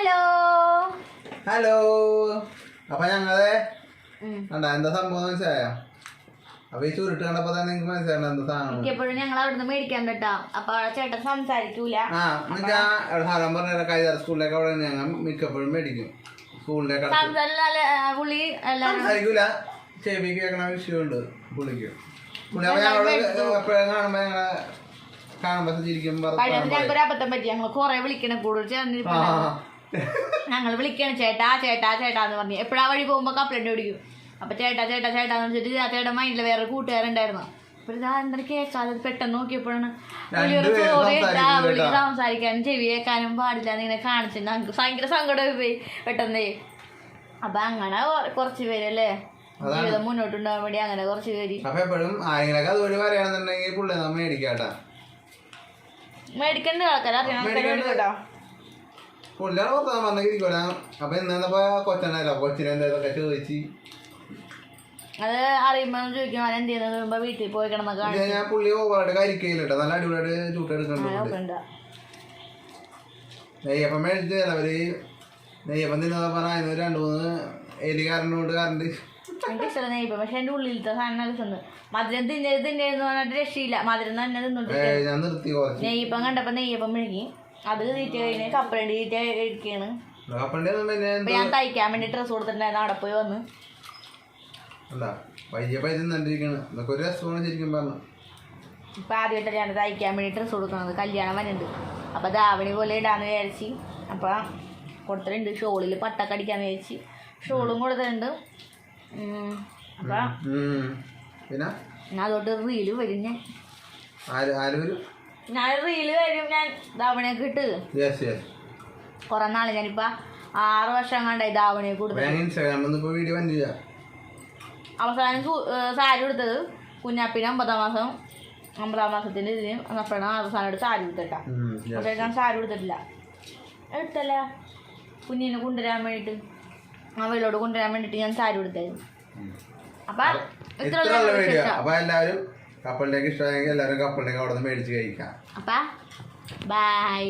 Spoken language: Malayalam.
Hello hello. അപ്പൊ ഞങ്ങള് എന്താ സംഭവം മനസ്സിലായോ? അപ്പൊ ഈ ചുരുട്ട് കണ്ടപ്പോ തന്നെ നിങ്ങക്ക് മനസ്സിലായി എന്താ സാധനം. എപ്പോഴും ഞങ്ങൾ അവിടുന്ന് മേടിക്കാൻ കേട്ടാ. അപ്പൊ ചേട്ടൻ സംസാരിക്കൂല. ഹരം പറഞ്ഞ കൈതാർ സ്കൂളിലേക്ക് അവിടെ ഞങ്ങൾ മിക്കപ്പോഴും മേടിക്കും. സ്കൂളിലേക്ക് സംസാരിക്കൂല, ചെവിക്ക് കേൾക്കണ വിഷയമുണ്ട് പുള്ളിക്ക്. പുള്ളി അപ്പൊ ഞങ്ങളോട് എപ്പോഴും കാണുമ്പോ ഞങ്ങളെ കാണുമ്പോ ചിരിക്കുമ്പോ ഞങ്ങൾക്ക് അബദ്ധം പറ്റി. ഞങ്ങൾ കൊറേ വിളിക്കണ കൂടുതൽ ഞങ്ങൾ വിളിക്കണം ചേട്ടാ ചേട്ടാ ചേട്ടാന്ന് പറഞ്ഞു. എപ്പോഴാ വഴി പോകുമ്പോ കപ്പലണ്ടി ഓടിക്കും. അപ്പൊ ചേട്ടാ ചേട്ടാ ചേട്ടാന്ന് വെച്ചിട്ട് ചേട്ടൻ മൈൻഡില് വേറെ കൂട്ടുകാരുണ്ടായിരുന്നു. അപ്പൊ ഇതാ എന്താ കേൾക്കാതെ പെട്ടെന്ന് നോക്കിയപ്പോഴാണ് വിളിക്ക് സംസാരിക്കാനും ചെവി കേൾക്കാനും പാടില്ല എന്നിങ്ങനെ കാണിച്ചിട്ട് ഞങ്ങൾക്ക് ഭയങ്കര സങ്കടമായി പോയി പെട്ടെന്നേ. അപ്പൊ അങ്ങനെ കുറച്ച് പേരല്ലേ ജീവിതം മുന്നോട്ടുണ്ടാകാൻ വേണ്ടി അങ്ങനെ കുറച്ച് പേര് മേടിക്കേണ്ട ആൾക്കാർ അറിയണം കേട്ടോ. പുള്ളിയാണ് പുറത്താൻ പറഞ്ഞിരിക്കൂല. അപ്പൊ ഇന്നപ്പോ കൊച്ചനല്ലോ കൊച്ചിനെന്തൊക്കെ ചോദിച്ച് അത് അറിയുമ്പോ ചോദിക്കും അവൻ എന്ത് ചെയ്യുന്നത് വീട്ടിൽ പോയി കിടന്നൊക്കെ. ഞാൻ പുള്ളി ഓവറായിട്ട് കരിക്കയിലിട്ടോ, നല്ല അടിപൊളിയായിട്ട് ചൂട്ടെടുക്കണ്ട. നെയ്യപ്പം മേടിച്ച് അവര് നെയ്യപ്പം തിന്നതാ പറഞ്ഞ 2-3 എലി കറണ്ട് കറണ്ട്. എനിക്ക് ഇഷ്ടമല്ല നെയ്യപ്പം. പക്ഷെ എന്റെ ഉള്ളിലത്തെ സാധനം രസം മധുരം തിന്നേന്ന് പറഞ്ഞിട്ട് രക്ഷയില്ല. മധുരം തന്നെ തിന്നോട്ട് നെയ്യപ്പം കണ്ടപ്പോ നെയ്യപ്പം മെഴുകി അത് തീറ്റ കഴിഞ്ഞ് കപ്പലണ്ടി തീറ്റ കഴിക്കാണ്. ഞാൻ തയ്ക്കാൻ വേണ്ടി ഡ്രസ്സ് കൊടുത്തിട്ടുണ്ടായിരുന്നു. അവിടെ പോയി വന്ന് ഇപ്പൊ ആദ്യമായിട്ട് ഞാൻ തയ്ക്കാൻ വേണ്ടി ഡ്രസ്സ് കൊടുക്കണത്. കല്യാണം വരുന്നുണ്ട്. അപ്പൊ ദാവണി പോലെ ഇടാന്ന് വിചാരിച്ച് അപ്പൊ കൊടുത്തിട്ടുണ്ട്. ഷോളിൽ പട്ടൊക്കെ അടിക്കാന്ന് വിചാരിച്ച് ഷോളും കൊടുത്തിട്ടുണ്ട്. അപ്പൊ ഞാൻ അതോട്ട് റീല് വരും. ഞാൻ റീല് വരും. ഞാൻ ധാവണിയൊക്കെ ഇട്ട് കൊറേ നാള് ഞാനിപ്പ 6 വർഷം കണ്ടായി ധാവണിയെ കൊടുത്തത്. അവസാനം സാരി കൊടുത്തത് കുഞ്ഞാപ്പിന് 50 മാസത്തിന്റെ ഇതിന് അപ്പോഴാണ് അവസാനമായിട്ട് സാരി കൊടുത്തിട്ടാ. പക്ഷേ ഞാൻ സാരി കൊടുത്തിട്ടില്ല. എടുത്തല്ല കുഞ്ഞിനെ കൊണ്ടുവരാൻ വേണ്ടിട്ട് അവളോട് കൊണ്ടുവരാൻ വേണ്ടിട്ട് ഞാൻ സാരി കൊടുത്തായിരുന്നു. അപ്പൊ എല്ലാവരും കപ്പലിലേക്ക് ഇഷ്ടമായെങ്കിൽ എല്ലാവരും കപ്പലിലേക്ക് അവിടെ നിന്ന് മേടിച്ച് കഴിക്കാം. അപ്പൊ ബൈ.